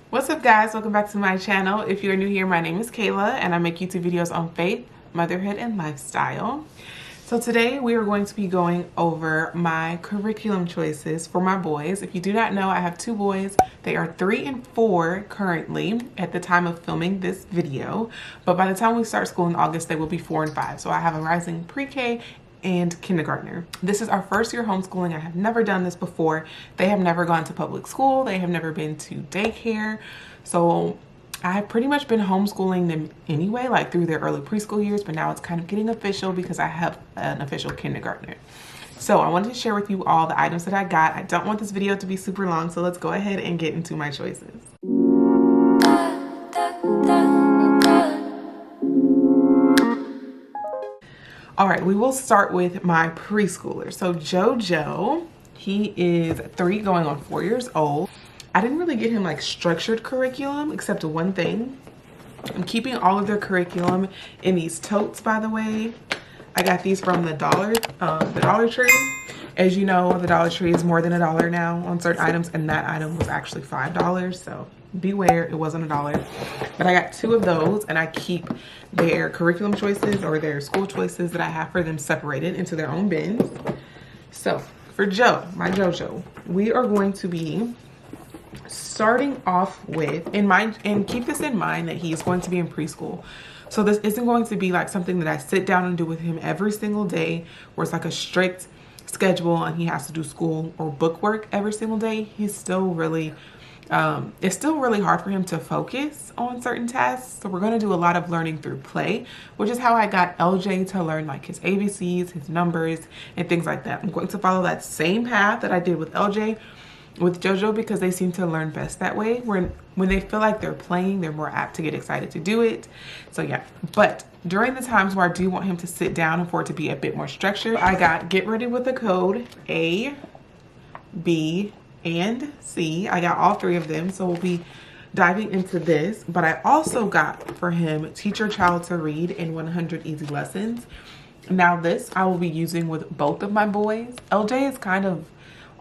What's up, guys? Welcome back to my channel. If you're new here, my name is Kayla and I make YouTube videos on faith, motherhood, and lifestyle. So today we are going to be going over my curriculum choices for my boys. If you do not know, I have two boys. They are 3 and 4 currently at the time of filming this video, but by the time we start school in August, they will be 4 and 5. So I have a rising pre-K and kindergartner. This is our first year homeschooling. I have never done this before. They have never gone to public school. They have never been to daycare. So I have pretty much been homeschooling them anyway, like through their early preschool years, but now it's kind of getting official because I have an official kindergartner. So I wanted to share with you all the items that I got. I don't want this video to be super long, so let's go ahead and get into my choices. All right, we will start with my preschooler. So JoJo, he is 3 going on 4 years old. I didn't really get him like structured curriculum except one thing. I'm keeping all of their curriculum in these totes, by the way. I got these from the Dollar Tree. As you know, the Dollar Tree is more than $1 now on certain items, and that item was actually $5. So beware, it wasn't $1. But I got 2 of those, and I keep their curriculum choices or their school choices that I have for them separated into their own bins. So for my JoJo, we are going to be starting off with, and keep this in mind that he is going to be in preschool. So this isn't going to be like something that I sit down and do with him every single day, where it's like a strict schedule and he has to do school or book work every single day. He's still really, it's still really hard for him to focus on certain tasks. So we're going to do a lot of learning through play, which is how I got LJ to learn like his ABCs, his numbers, and things like that. I'm going to follow that same path that I did with LJ with JoJo because they seem to learn best that way. When they feel like they're playing, they're more apt to get excited to do it. So yeah, but during the times where I do want him to sit down and for it to be a bit more structured, I got Get Ready with the Code A, B, and C. I got all 3 of them, so we'll be diving into this. But I also got for him Teach Your Child to Read in 100 Easy Lessons. Now this I will be using with both of my boys. LJ is kind of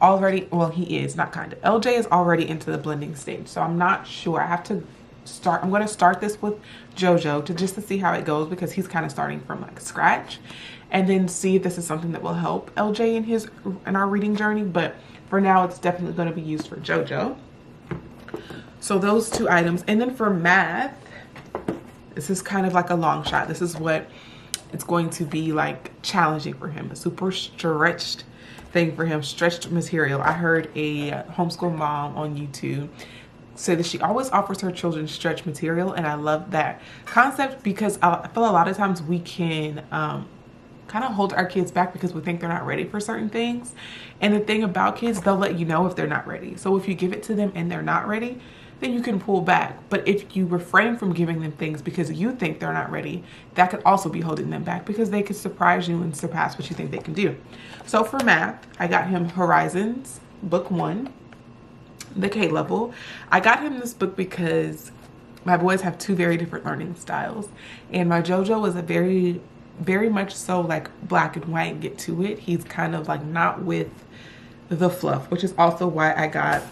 already, well, he is not kind of, LJ is already into the blending stage, so I'm not sure. I have to start, I'm going to start this with JoJo to see how it goes because he's kind of starting from like scratch, and then see if this is something that will help LJ in our reading journey. But for now, it's definitely going to be used for JoJo. So those 2 items. And then for math, this is kind of like a long shot. This is what it's going to be like challenging for him, a super stretched thing for him, stretched material. I heard a homeschool mom on YouTube say that she always offers her children stretch material, and I love that concept because I feel a lot of times we can kind of hold our kids back because we think they're not ready for certain things. And the thing about kids, they'll let you know if they're not ready. So if you give it to them and they're not ready, then you can pull back. But if you refrain from giving them things because you think they're not ready, that could also be holding them back because they could surprise you and surpass what you think they can do. So for math, I got him Horizons, book 1, the K level. I got him this book because my boys have 2 very different learning styles. And my JoJo is a very much so like black and white, get to it. He's kind of like not with the fluff, which is also why I got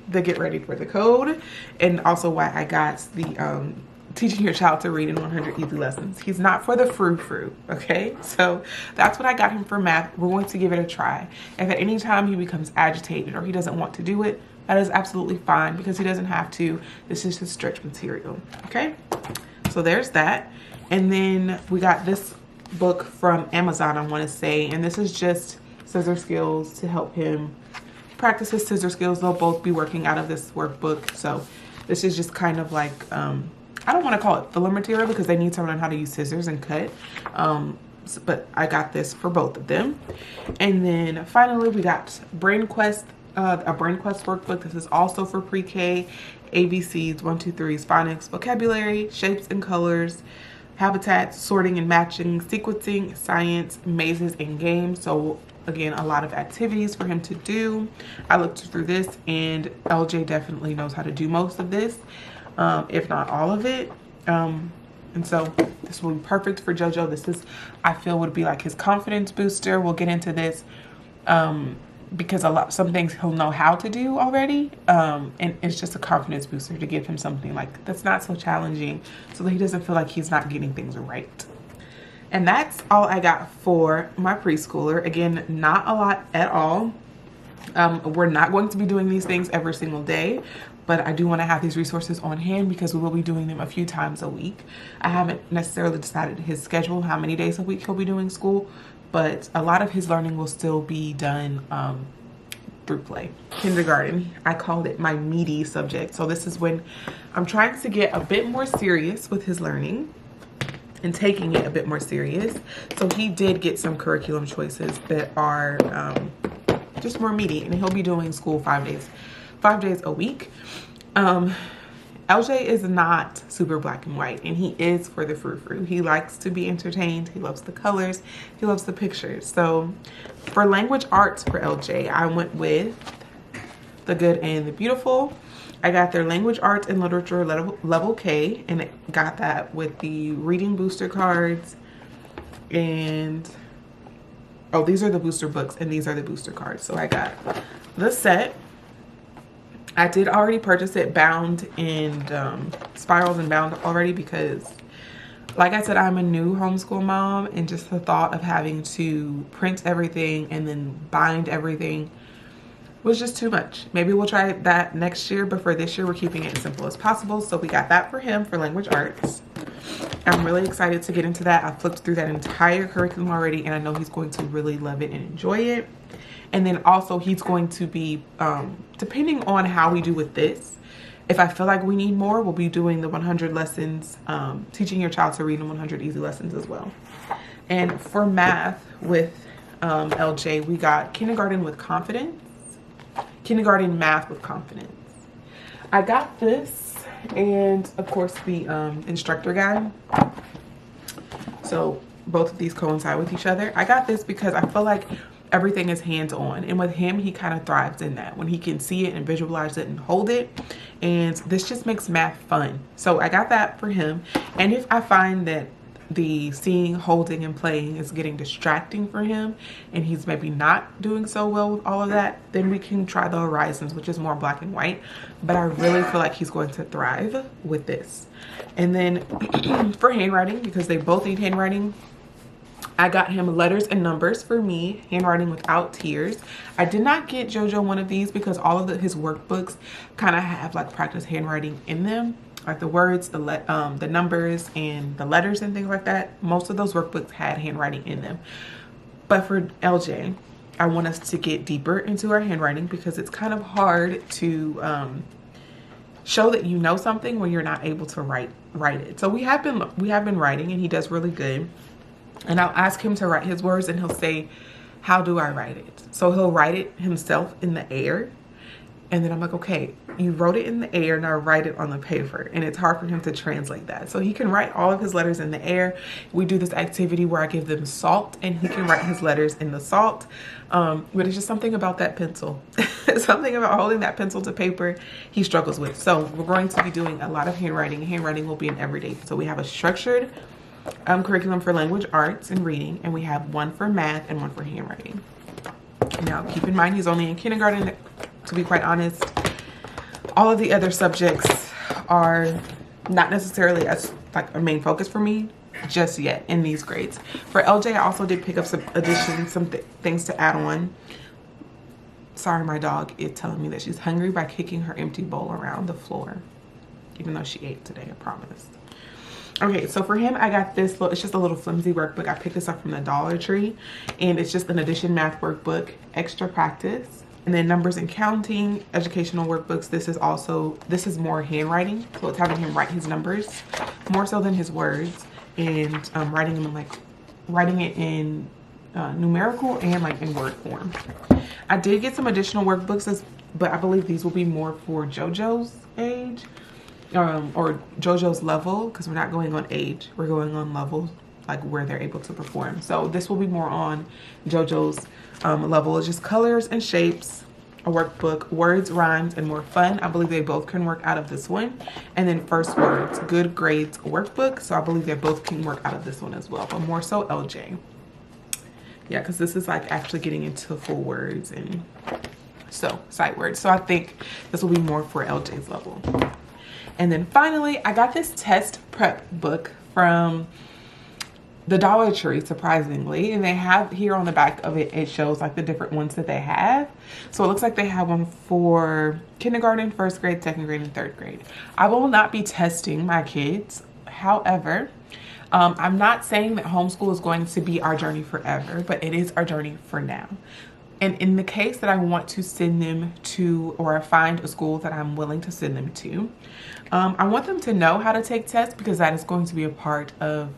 the Get Ready for the Code, and also why I got the Teaching Your Child to Read in 100 Easy Lessons. He's not for the frou-frou, okay? So that's what I got him for math. We're going to give it a try. If at any time he becomes agitated or he doesn't want to do it, that is absolutely fine because he doesn't have to. This is his stretch material, okay? So there's that. And then we got this book from Amazon, I want to say, and this is just scissor skills to help him practice his scissor skills. They'll both be working out of this workbook. So this is just kind of like, I don't want to call it filler material because they need to learn how to use scissors and cut. But I got this for both of them. And then finally we got Brain Quest, a Brain Quest workbook. This is also for pre-K, ABCs, 1, 2, 3s, phonics, vocabulary, shapes and colors, habitats, sorting and matching, sequencing, science, mazes, and games. So again, a lot of activities for him to do. I looked through this and LJ definitely knows how to do most of this, if not all of it. And so this will be perfect for JoJo. This is, I feel, would be like his confidence booster. We'll get into this because some things he'll know how to do already, and it's just a confidence booster to give him something like that's not so challenging, so that he doesn't feel like he's not getting things right. And that's all I got for my preschooler. Again, not a lot at all. We're not going to be doing these things every single day, but I do want to have these resources on hand because we will be doing them a few times a week. I haven't necessarily decided his schedule, how many days a week he'll be doing school, but a lot of his learning will still be done through play. Kindergarten, I called it my meaty subject. So this is when I'm trying to get a bit more serious with his learning and taking it a bit more serious. So he did get some curriculum choices that are just more meaty, and he'll be doing school 5 days a week. LJ is not super black and white, and he is for the frou-frou. He likes to be entertained. He loves the colors. He loves the pictures. So for language arts for LJ, I went with The Good and the Beautiful. I got their language arts and literature level K, and it got that with the reading booster cards. And oh, these are the booster books and these are the booster cards. So I got the set. I did already purchase it bound and spirals and bound already because, like I said, I'm a new homeschool mom, and just the thought of having to print everything and then bind everything was just too much. Maybe we'll try that next year, but for this year we're keeping it as simple as possible. So we got that for him for language arts. I'm really excited to get into that. I flipped through that entire curriculum already, and I know he's going to really love it and enjoy it. And then also he's going to be, depending on how we do with this, if I feel like we need more, we'll be doing the 100 lessons, teaching your child to read in 100 easy lessons as well. And for math with LJ, we got kindergarten with confidence. Kindergarten math with confidence. I got this, and of course the instructor guide. So both of these coincide with each other. I got this because I feel like everything is hands-on, and with him he kind of thrives in that when he can see it and visualize it and hold it, and this just makes math fun. So I got that for him. And if I find that the seeing, holding, and playing is getting distracting for him and he's maybe not doing so well with all of that, then we can try the Horizons, which is more black and white. But I really feel like he's going to thrive with this. And then for handwriting, because they both need handwriting, I got him letters and numbers for me, handwriting without tears. I did not get JoJo one of these because all of his workbooks kind of have like practice handwriting in them. Like the words, the numbers, and the letters and things like that. Most of those workbooks had handwriting in them. But for LJ, I want us to get deeper into our handwriting because it's kind of hard to show that you know something when you're not able to write it. So we have been writing, and he does really good. And I'll ask him to write his words, and he'll say, "How do I write it?" So he'll write it himself in the air. And then I'm like, okay, you wrote it in the air, now write it on the paper. And it's hard for him to translate that. So he can write all of his letters in the air. We do this activity where I give them salt, and he can write his letters in the salt. But it's just something about that pencil. Something about holding that pencil to paper he struggles with. So we're going to be doing a lot of handwriting. Handwriting will be an everyday. So we have a structured curriculum for language arts and reading, and we have one for math and one for handwriting. Now, keep in mind, he's only in kindergarten. To be quite honest, all of the other subjects are not necessarily as like a main focus for me just yet in these grades. For LJ, I also did pick up some additions, some things to add on. Sorry, my dog is telling me that she's hungry by kicking her empty bowl around the floor, even though she ate today, I promise. Okay, so for him, I got this little, it's just a little flimsy workbook. I picked this up from the Dollar Tree, and it's just an addition math workbook, extra practice. And then numbers and counting, educational workbooks. This is more handwriting. So it's having him write his numbers more so than his words, and writing it in numerical and like in word form. I did get some additional workbooks, but I believe these will be more for JoJo's age or JoJo's level, because we're not going on age. We're going on level, like where they're able to perform. So this will be more on JoJo's level. It's just colors and shapes, a workbook, words, rhymes, and more fun. I believe they both can work out of this one. And then first words, good grades workbook. So I believe they both can work out of this one as well, but more so LJ. Yeah, because this is like actually getting into full words and so sight words. So I think this will be more for LJ's level. And then finally, I got this test prep book from the Dollar Tree, surprisingly, and they have here on the back of it, it shows like the different ones that they have. So it looks like they have one for kindergarten, first grade, second grade, and third grade. I will not be testing my kids. However, I'm not saying that homeschool is going to be our journey forever, but it is our journey for now. And in the case that I want to send them to, or find a school that I'm willing to send them to, I want them to know how to take tests, because that is going to be a part of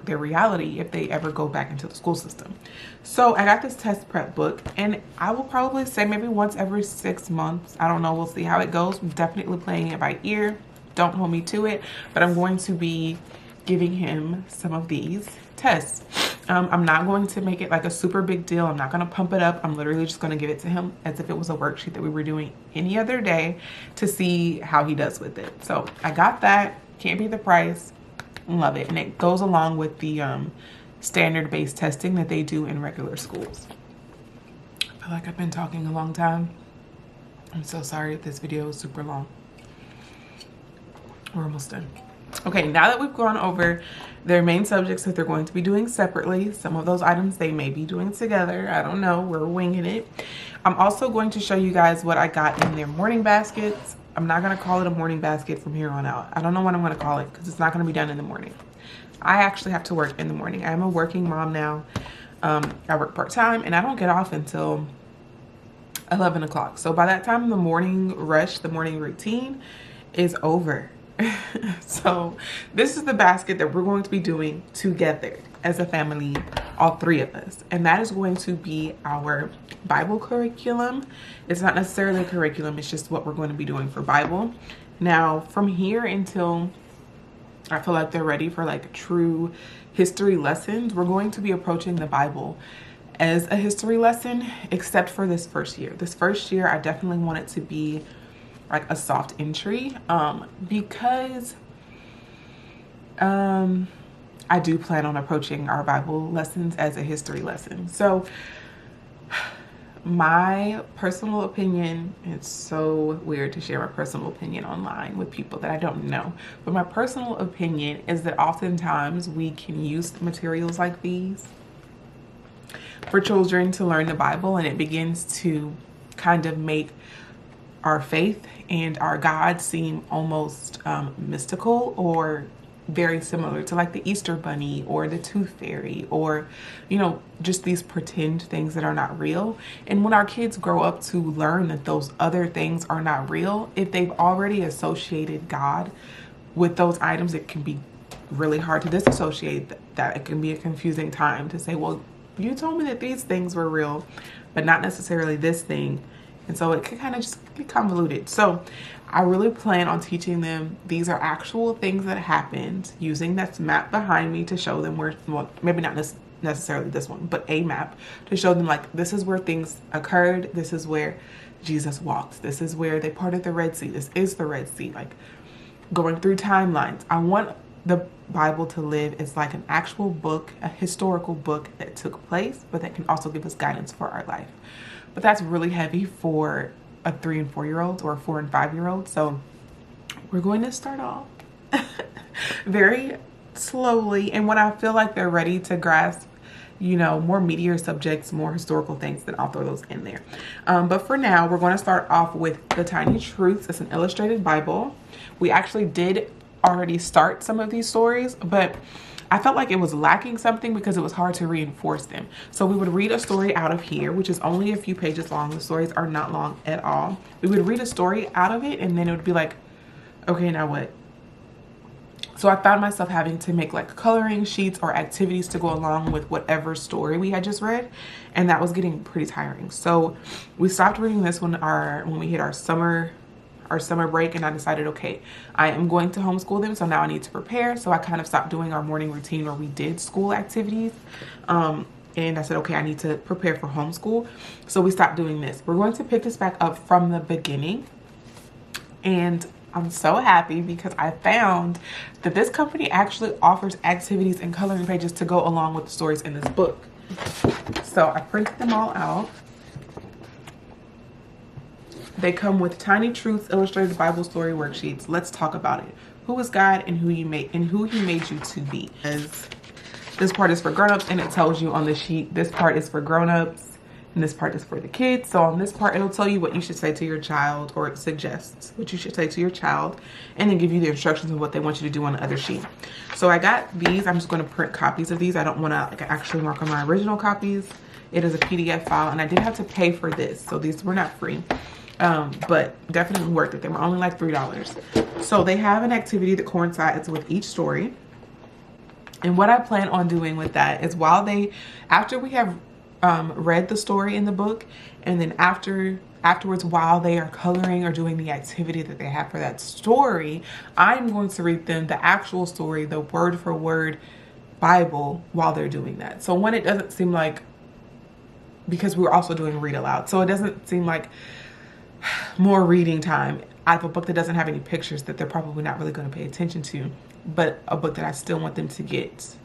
their reality if they ever go back into the school system. So I got this test prep book, and I will probably say maybe once every 6 months. I don't know. We'll see how it goes. I'm definitely playing it by ear. Don't hold me to it, but I'm going to be giving him some of these tests. I'm not going to make it like a super big deal. I'm not going to pump it up. I'm literally just going to give it to him as if it was a worksheet that we were doing any other day to see how he does with it. So I got that. Can't beat the price. Love it. And it goes along with the standard-based testing that they do in regular schools. I feel like I've been talking a long time. I'm so sorry if this video is super long. We're almost done. Okay, now that we've gone over their main subjects that they're going to be doing separately, some of those items they may be doing together. I don't know. We're winging it. I'm also going to show you guys what I got in their morning baskets. I'm not going to call it a morning basket from here on out. I don't know what I'm going to call it because it's not going to be done in the morning. I actually have to work in the morning. I'm a working mom now. I work part-time and I don't get off until 11 o'clock. So by that time, the morning rush, the morning routine is over. So this is the basket that we're going to be doing together as a family, all three of us, and that is going to be our Bible curriculum. It's not necessarily a curriculum, it's just what we're going to be doing for Bible. Now from here until I feel like they're ready for like true history lessons, we're going to be approaching the Bible as a history lesson, except for this first year. This first year I definitely want it to be like a soft entry, because I do plan on approaching our Bible lessons as a history lesson. So my personal opinion, it's so weird to share my personal opinion online with people that I don't know, but my personal opinion is that oftentimes we can use materials like these for children to learn the Bible, and it begins to kind of make our faith and our God seem almost mystical, or very similar to like the Easter Bunny or the Tooth Fairy, or, you know, just these pretend things that are not real. And when our kids grow up to learn that those other things are not real, if they've already associated God with those items, it can be really hard to disassociate that. It can be a confusing time to say, well, you told me that these things were real, but not necessarily this thing. And so it can kind of just get convoluted. So I really plan on teaching them these are actual things that happened, using this map behind me to show them where, well, maybe not necessarily this one, but a map to show them like, this is where things occurred. This is where Jesus walked. This is where they parted the Red Sea. This is the Red Sea, like going through timelines. I want the Bible to live as like an actual book, a historical book that took place, but that can also give us guidance for our life. But that's really heavy for a 3 and 4 year old or a 4 and 5 year old. So we're going to start off very slowly. And when I feel like they're ready to grasp, you know, more meatier subjects, more historical things, then I'll throw those in there. But for now, we're going to start off with the Tiny Truths. It's an illustrated Bible. We actually did already start some of these stories, but I felt like it was lacking something because it was hard to reinforce them. So we would read a story out of here, which is only a few pages long. The stories are not long at all. We would read a story out of it, and then it would be like, okay, now what? So I found myself having to make like coloring sheets or activities to go along with whatever story we had just read, and that was getting pretty tiring. So we stopped reading this when we hit our summer break, and I decided, okay, I am going to homeschool them, so now I need to prepare. So I kind of stopped doing our morning routine where we did school activities, and I said, okay, I need to prepare for homeschool. So we stopped doing this. We're going to pick this back up from the beginning, and I'm so happy because I found that this company actually offers activities and coloring pages to go along with the stories in this book. So I printed them all out. They come with Tiny Truths Illustrated Bible Story worksheets. Let's talk about it. Who is God and who He made you to be. As this part is for grown-ups, and it tells you on the sheet, this part is for grown-ups and this part is for the kids. So on this part, it'll tell you what you should say to your child, or it suggests what you should say to your child, and then give you the instructions of what they want you to do on the other sheet. So I got these. I'm just going to print copies of these. I don't want to actually mark on my original copies. It is a PDF file, and I did have to pay for this, so these were not free. But definitely worth it. They were only like $3. So they have an activity that coincides with each story. And what I plan on doing with that is after we have read the story in the book, and then afterwards, while they are coloring or doing the activity that they have for that story, I'm going to read them the actual story, the word for word Bible, while they're doing that. So when it doesn't seem like, because we're also doing read aloud, so it doesn't seem like more reading time out of a book that doesn't have any pictures that they're probably not really going to pay attention to, but a book that I still want them to get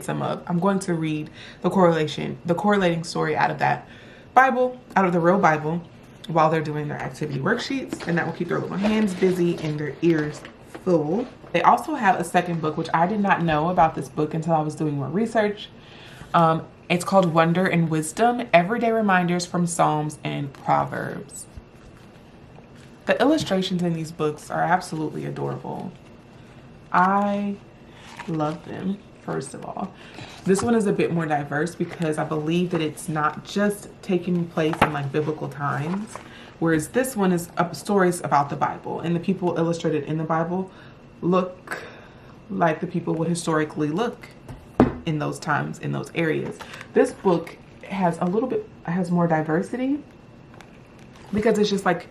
some of. I'm going to read the correlating story out of that Bible, out of the real Bible, while they're doing their activity worksheets, and that will keep their little hands busy and their ears full. They also have a second book, which I did not know about this book until I was doing more research. It's called Wonder and Wisdom, Everyday Reminders from Psalms and Proverbs. The illustrations in these books are absolutely adorable. I love them, first of all. This one is a bit more diverse because I believe that it's not just taking place in like biblical times, whereas this one is stories about the Bible, and the people illustrated in the Bible look like the people would historically look in those times, in those areas. This book has has more diversity because it's just like,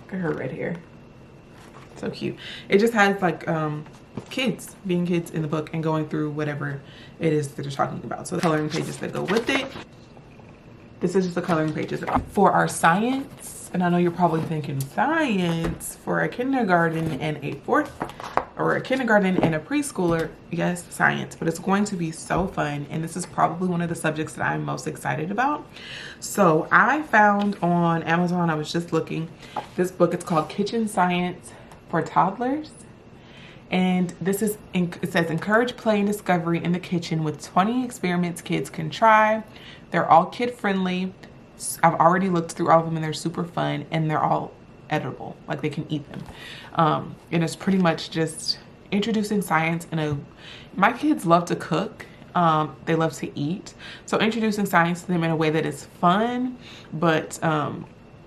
look at her red hair, so cute. It just has like kids being kids in the book and going through whatever it is that they're talking about. So the coloring pages that go with it. This is just the coloring pages for our science. And I know you're probably thinking, science for a kindergarten and a fourth, or a kindergarten and a preschooler. Yes, science, but it's going to be so fun. And this is probably one of the subjects that I'm most excited about. So I found on Amazon, I was just looking, this book. It's called Kitchen Science for Toddlers. And this is, it says, encourage play and discovery in the kitchen with 20 experiments kids can try. They're all kid friendly. I've already looked through all of them and they're super fun, and they're all edible, like they can eat them. And it's pretty much just introducing science my kids love to cook. They love to eat. So introducing science to them in a way that is fun, but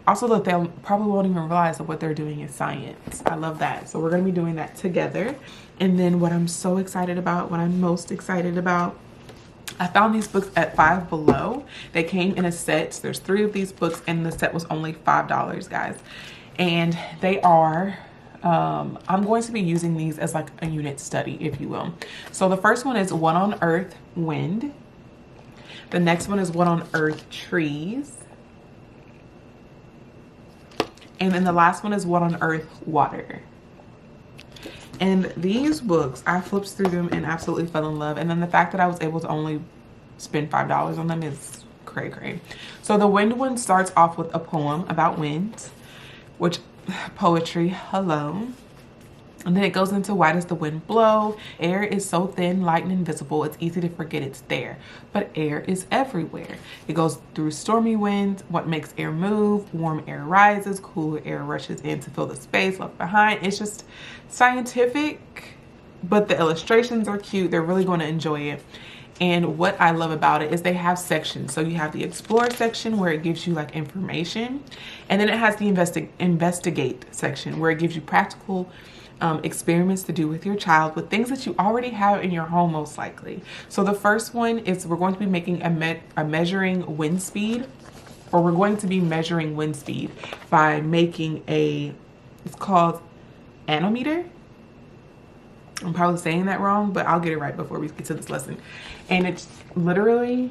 also that they'll probably won't even realize that what they're doing is science. I love that. So we're going to be doing that together. And then what I'm most excited about, I found these books at Five Below. They came in a set. There's 3 of these books, and the set was only $5, guys. And they are, I'm going to be using these as like a unit study, if you will. So the first one is One on Earth, Wind. The next one is One on Earth, Trees. And then the last one is One on Earth, Water. And these books, I flipped through them and absolutely fell in love. And then the fact that I was able to only spend $5 on them is cray cray. So the wind one starts off with a poem about wind, which poetry, hello. And then it goes into why does the wind blow? Air is so thin, light, and invisible, it's easy to forget it's there. But air is everywhere. It goes through stormy winds, what makes air move, warm air rises, cooler air rushes in to fill the space left behind. It's just scientific, but the illustrations are cute. They're really going to enjoy it. And what I love about it is they have sections. So you have the explore section where it gives you like information. And then it has the investigate section where it gives you practical experiments to do with your child with things that you already have in your home, most likely. So the first one is we're going to be making measuring wind speed, or we're going to be measuring wind speed by making it's called anometer. I'm probably saying that wrong, but I'll get it right before we get to this lesson. And it's literally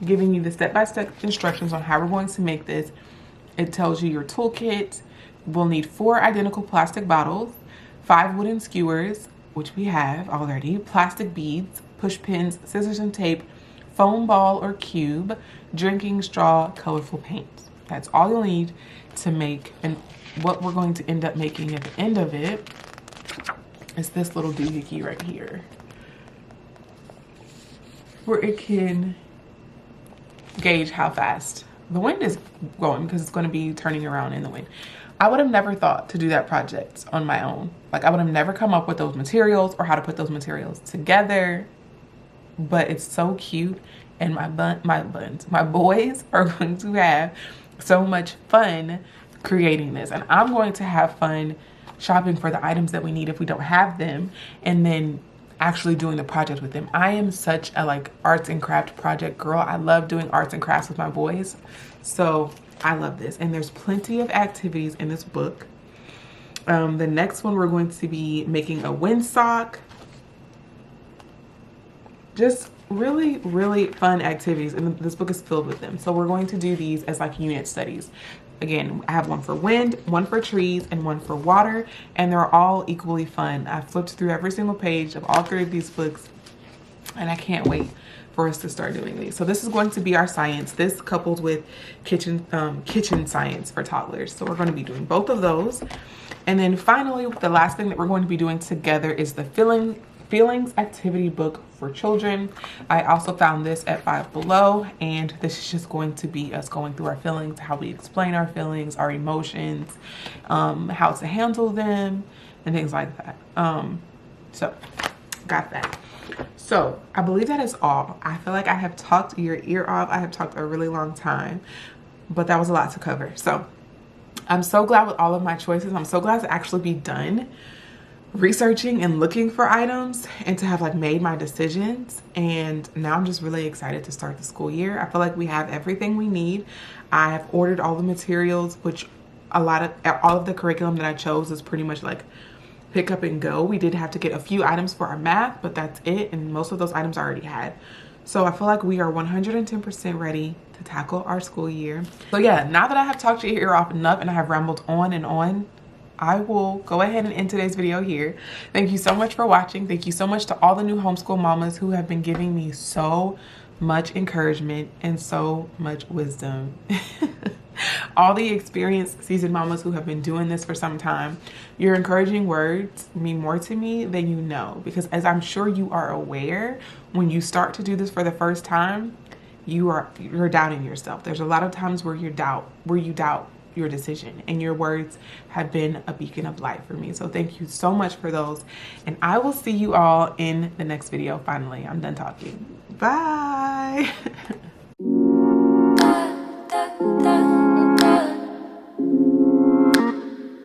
giving you the step-by-step instructions on how we're going to make this. It tells you your toolkit. We'll need 4 identical plastic bottles, 5 wooden skewers, which we have already, plastic beads, push pins, scissors and tape, foam ball or cube, drinking straw, colorful paint. That's all you'll need to make. And what we're going to end up making at the end of it is this little doohickey right here, where it can gauge how fast the wind is going, because it's going to be turning around in the wind. I would have never thought to do that project on my own. Like, I would have never come up with those materials or how to put those materials together, but it's so cute. And my boys are going to have so much fun creating this, and I'm going to have fun shopping for the items that we need if we don't have them, and then actually doing the project with them. I am such a like arts and craft project girl. I love doing arts and crafts with my boys, so I love this. And there's plenty of activities in this book. The next one, we're going to be making a windsock. Just really, really fun activities, and this book is filled with them. So we're going to do these as like unit studies. Again, I have one for wind, one for trees, and one for water, and they're all equally fun. I flipped through every single page of all 3 of these books, and I can't wait for us to start doing these. So this is going to be our science. This coupled with kitchen science for toddlers. So we're going to be doing both of those. And then finally, the last thing that we're going to be doing together is the feelings activity book for children. I also found this at Five Below, and this is just going to be us going through our feelings, how we explain our feelings, our emotions, how to handle them, and things like that. So got that. So I believe that is all. I feel like I have talked your ear off. I have talked a really long time, but that was a lot to cover. So I'm so glad with all of my choices. I'm so glad to actually be done researching and looking for items and to have like made my decisions. And now I'm just really excited to start the school year. I feel like we have everything we need. I have ordered all the materials, which all of the curriculum that I chose is pretty much like pick up and go. We did have to get a few items for our math, but that's it. And most of those items I already had. So I feel like we are 110% ready to tackle our school year. So yeah, now that I have talked your ear off enough and I have rambled on and on, I will go ahead and end today's video here. Thank you so much for watching. Thank you so much to all the new homeschool mamas who have been giving me so much encouragement and so much wisdom. All the experienced seasoned mamas who have been doing this for some time, your encouraging words mean more to me than you know, because as I'm sure you are aware, when you start to do this for the first time, you're doubting yourself. There's a lot of times where you doubt your decision, and your words have been a beacon of light for me. So thank you so much for those, and I will see you all in the next video. Finally, I'm done talking. Bye.